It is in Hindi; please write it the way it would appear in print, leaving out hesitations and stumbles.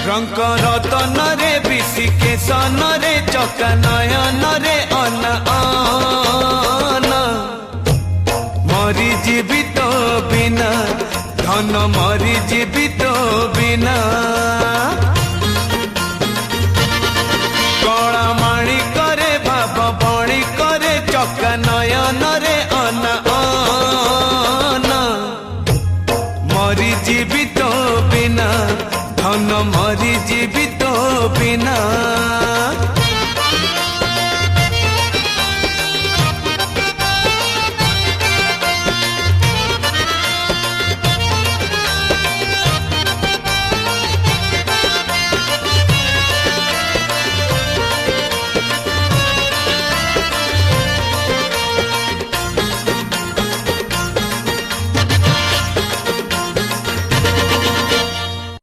रंग रतन रे विशिकेशन रे चका नयन रे अन अन मरी जीवित बिना धन मरी जीवित बिना कला माणी करे भाव बणी करे चका नयन रे अन अन मरी जीवित बिना धन मरी जीवित बिना।